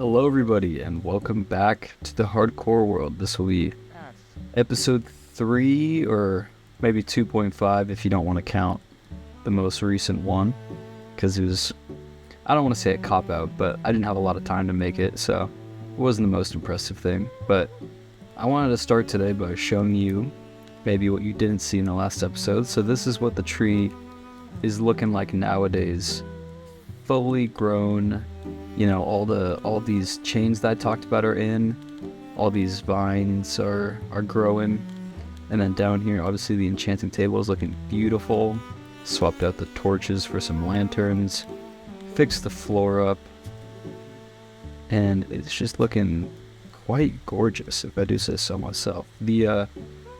Hello, everybody, and welcome back to the Hardcore World. This will be episode 3, or maybe 2.5 if you don't want to count the most recent one, because it was, I don't want to say a cop-out, but I didn't have a lot of time to make it, so it wasn't the most impressive thing. But I wanted to start today by showing you maybe what you didn't see in the last episode. So this is what the tree is looking like nowadays. Fully grown, all these chains that I talked about are in, all these vines are growing, and then down here obviously the enchanting table is looking beautiful. Swapped out the torches for some lanterns, fixed the floor up, and it's just looking quite gorgeous, if I do say so myself. The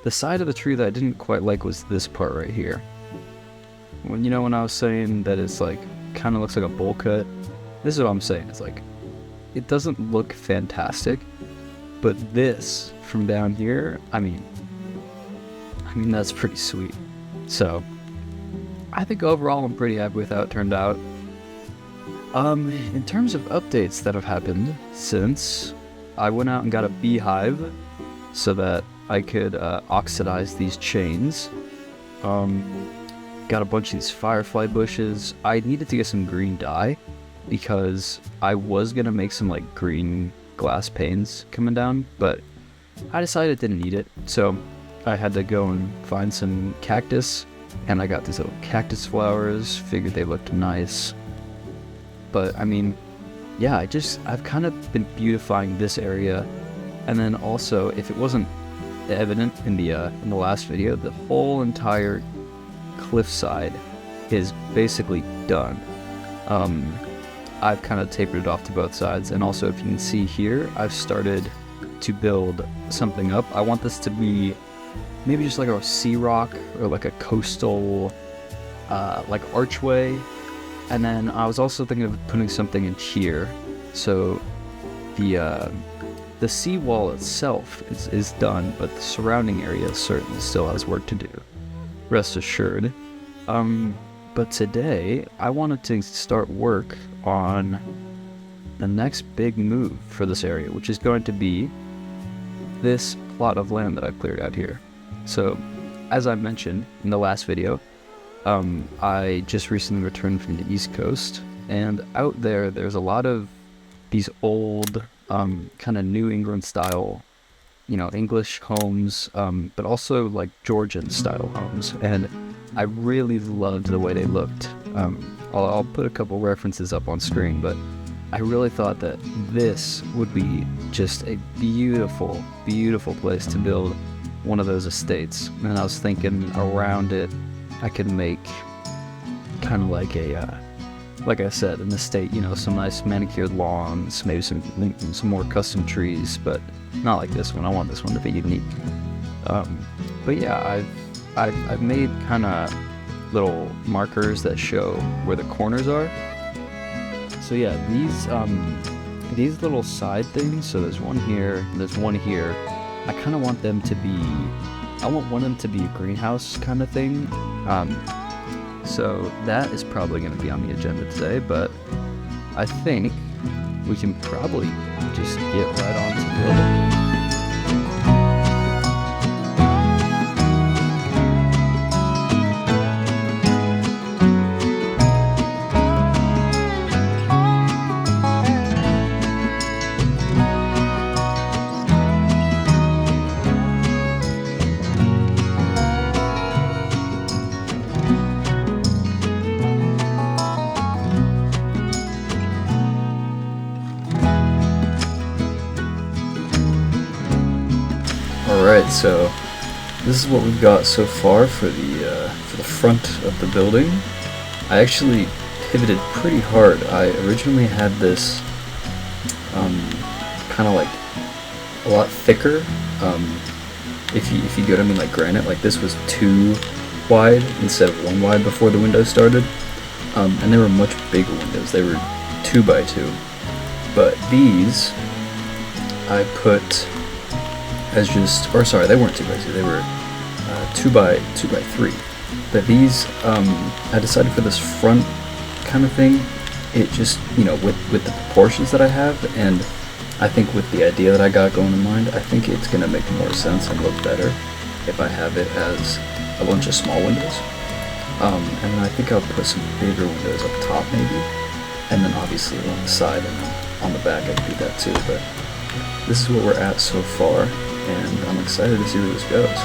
side of the tree that I didn't quite like was this part right here. When I was saying that it's like kind of looks like a bowl cut, this is what I'm saying. It's like, it doesn't look fantastic, but this from down here, I mean that's pretty sweet. So I think overall I'm pretty happy with how it turned out. In terms of updates that have happened since, I went out and got a beehive so that I could oxidize these chains. Got a bunch of these firefly bushes. I needed to get some green dye because I was gonna make some like green glass panes coming down, but I decided I didn't need it, so I had to go and find some cactus, and I got these little cactus flowers. Figured they looked nice, but yeah, I've kind of been beautifying this area, and then also, if it wasn't evident in the last video, the whole entire cliffside is basically done. I've kind of tapered it off to both sides, and also if you can see here, I've started to build something up. I want this to be maybe just like a sea rock or like a coastal like archway, and then I was also thinking of putting something in here, so the seawall itself is done, but the surrounding area certainly still has work to do, rest assured. But today I wanted to start work on the next big move for this area, which is going to be this plot of land that I've cleared out here. So, as I mentioned in the last video, I just recently returned from the East Coast, and out there's a lot of these old, kind of New England style, English homes, but also like Georgian style homes, and I really loved the way they looked. I'll put a couple references up on screen, but I really thought that this would be just a beautiful, beautiful place to build one of those estates. And I was thinking around it, I could make kind of like like I said, an estate, some nice manicured lawns, maybe some more custom trees, but not like this one. I want this one to be unique. But yeah, I've made kind of little markers that show where the corners are. So yeah, these little side things, so there's one here, there's one here, I kind of want them to be, I want one of them to be a greenhouse kind of thing. So that is probably going to be on the agenda today, but I think we can probably just get right on to building. Alright, so this is what we've got so far for the front of the building. I actually pivoted pretty hard. I originally had this kind of like a lot thicker. If you get what I mean, like granite, like this was 2 wide instead of 1 wide before the windows started, and they were much bigger windows. They were 2 by 2, but these I put as just, or sorry, they weren't 2 by 2, they were 2 by 3. But these, I decided for this front kind of thing, it just, with the proportions that I have, and I think with the idea that I got going in mind, I think it's going to make more sense and look better if I have it as a bunch of small windows. And then I think I'll put some bigger windows up top maybe, and then obviously along the side and then on the back I can do that too, but this is where we're at so far, and I'm excited to see where this goes.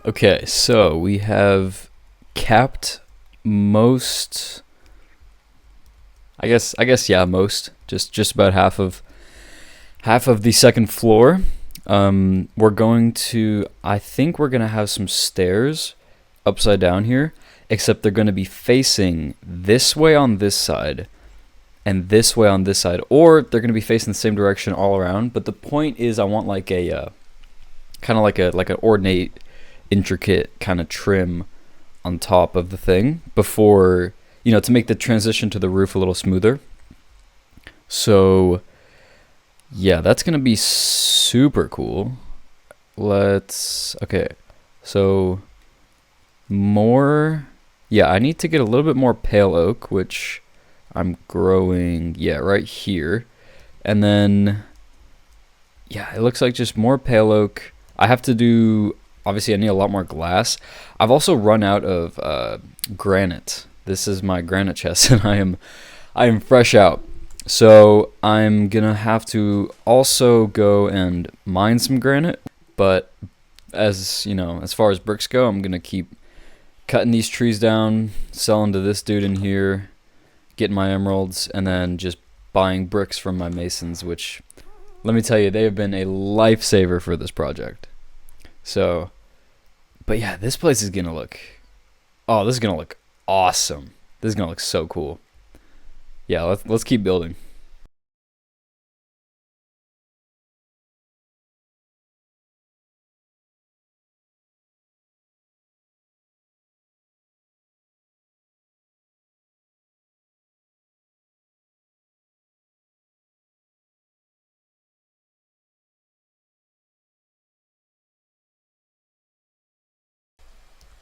Okay, so we have capped most, yeah, most, just about half of the second floor. We're going to, I think we're gonna have some stairs upside down here, except they're gonna be facing this way on this side and this way on this side, or they're gonna be facing the same direction all around. But the point is, I want like a kind of like an ornate, intricate kind of trim on top of the thing before, to make the transition to the roof a little smoother. So yeah, that's gonna be super cool. Okay, so more, yeah, I need to get a little bit more pale oak, which I'm growing, yeah, right here. And then, yeah, it looks like just more pale oak. I have to do, obviously I need a lot more glass. I've also run out of granite. This is my granite chest, and I am fresh out. So I'm gonna have to also go and mine some granite. But as far as bricks go, I'm gonna keep cutting these trees down, selling to this dude in here, getting my emeralds, and then just buying bricks from my masons, which, let me tell you, they have been a lifesaver for this project. So, but yeah, this place is gonna look, oh, this is gonna look awesome. This is gonna look so cool. Yeah, let's keep building.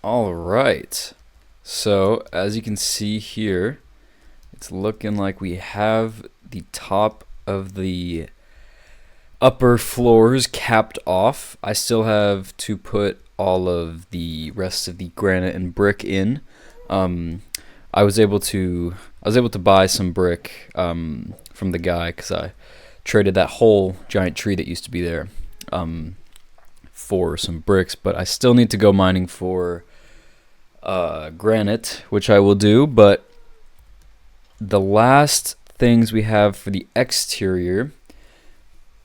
All right. So, as you can see here, it's looking like we have the top of the upper floors capped off. I still have to put all of the rest of the granite and brick in. I was able to buy some brick from the guy, because I traded that whole giant tree that used to be there for some bricks, but I still need to go mining for granite, which I will do, but the last things we have for the exterior,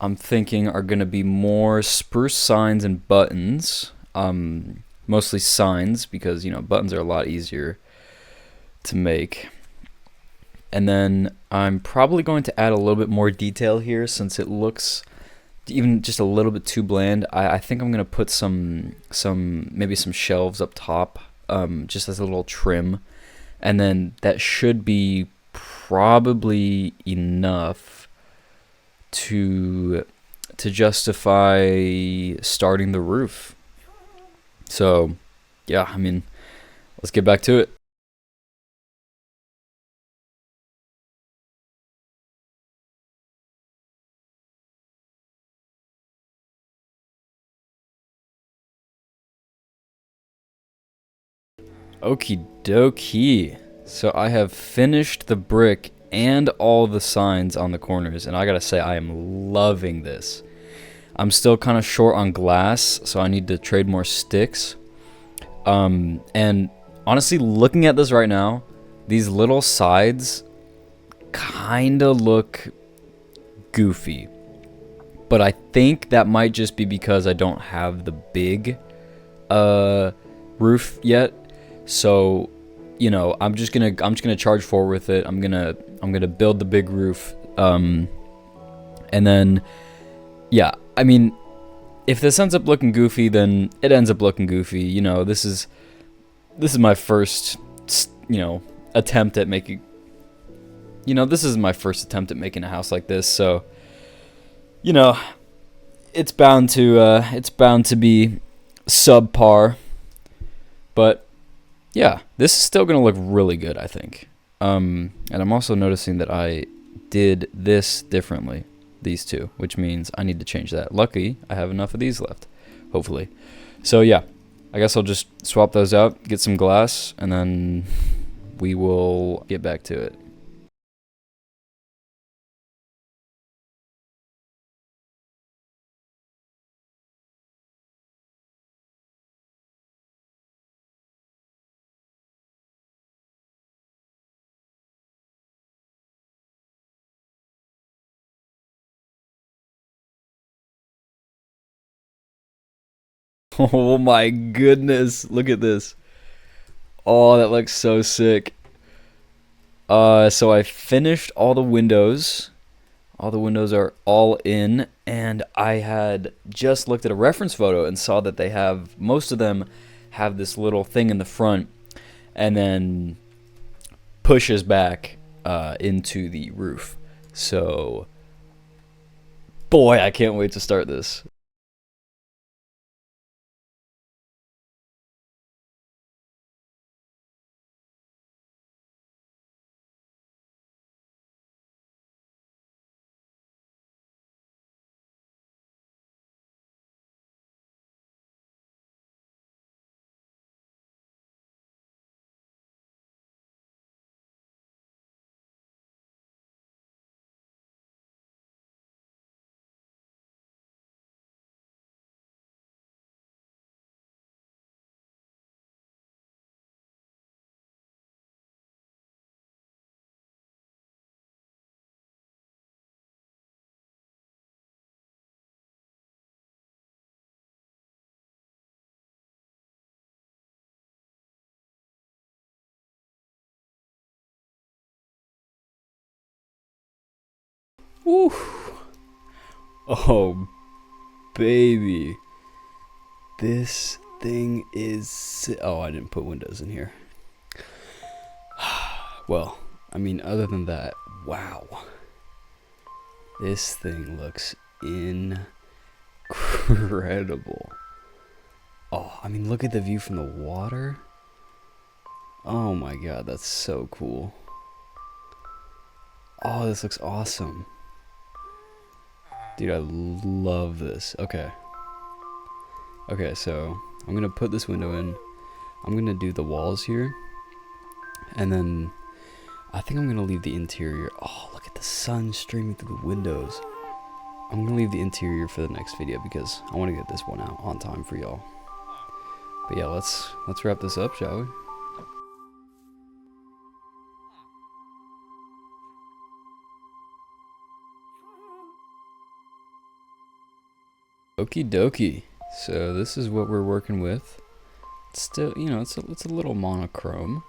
I'm thinking are going to be more spruce signs and buttons. Mostly signs because, you know, buttons are a lot easier to make. And then I'm probably going to add a little bit more detail here since it looks even just a little bit too bland. I think I'm going to put maybe some shelves up top, just as a little trim. And then that should be probably enough to justify starting the roof. So, yeah, I mean, let's get back to it. Okie dokie. So I have finished the brick and all the signs on the corners, and I gotta say, I am loving this. I'm still kind of short on glass, so I need to trade more sticks. And honestly, looking at this right now, these little sides kind of look goofy. But I think that might just be because I don't have the big roof yet. So, you know, I'm just gonna charge forward with it. I'm gonna build the big roof. And then, yeah, I mean, if this ends up looking goofy, then it ends up looking goofy. You know, this is my first, you know, attempt at making. You know, this is my first attempt at making a house like this. So, you know, it's bound to be subpar. But yeah, this is still gonna look really good, I think. And I'm also noticing that I did this differently, these two, which means I need to change that. Lucky, I have enough of these left, hopefully. So yeah, I guess I'll just swap those out, get some glass, and then we will get back to it. Oh my goodness, look at this. Oh, that looks so sick. So I finished all the windows. All the windows are all in, and I had just looked at a reference photo and saw that most of them have this little thing in the front and then pushes back into the roof. So, boy, I can't wait to start this. Woo! Oh, baby. This thing is... Oh, I didn't put windows in here. Well, I mean, other than that, wow. This thing looks incredible. Oh, I mean, look at the view from the water. Oh my god, that's so cool. Oh, this looks awesome. Dude, I love this. Okay. Okay, so I'm gonna put this window in. I'm gonna do the walls here. And then I think I'm gonna leave the interior. Oh, look at the sun streaming through the windows. I'm gonna leave the interior for the next video because I want to get this one out on time for y'all. But yeah, let's wrap this up, shall we? Okie dokie. So this is what we're working with. It's still, it's a little monochrome.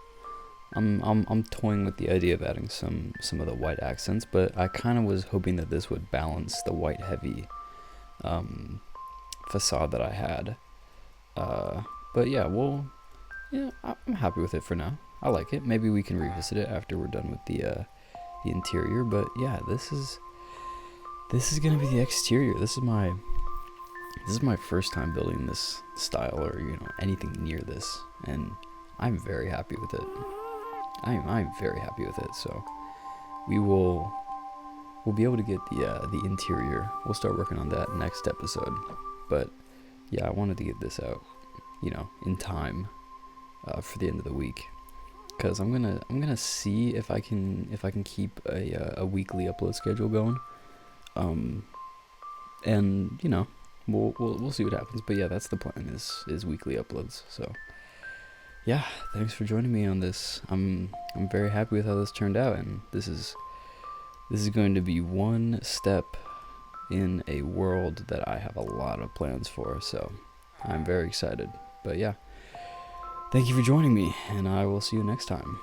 I'm toying with the idea of adding some of the white accents, but I kind of was hoping that this would balance the white heavy facade that I had. But yeah, I'm happy with it for now. I like it. Maybe we can revisit it after we're done with the interior. But yeah, this is gonna be the exterior. This is my first time building this style, or anything near this, and I'm very happy with it. I'm very happy with it. So we'll be able to get the interior. We'll start working on that next episode. But yeah, I wanted to get this out, in time for the end of the week, because I'm gonna see if I can keep a weekly upload schedule going. And we'll see what happens. But yeah, that's the plan, is weekly uploads. So yeah, thanks for joining me on this. I'm very happy with how this turned out, and this is going to be one step in a world that I have a lot of plans for. So I'm very excited. But yeah, thank you for joining me, and I will see you next time.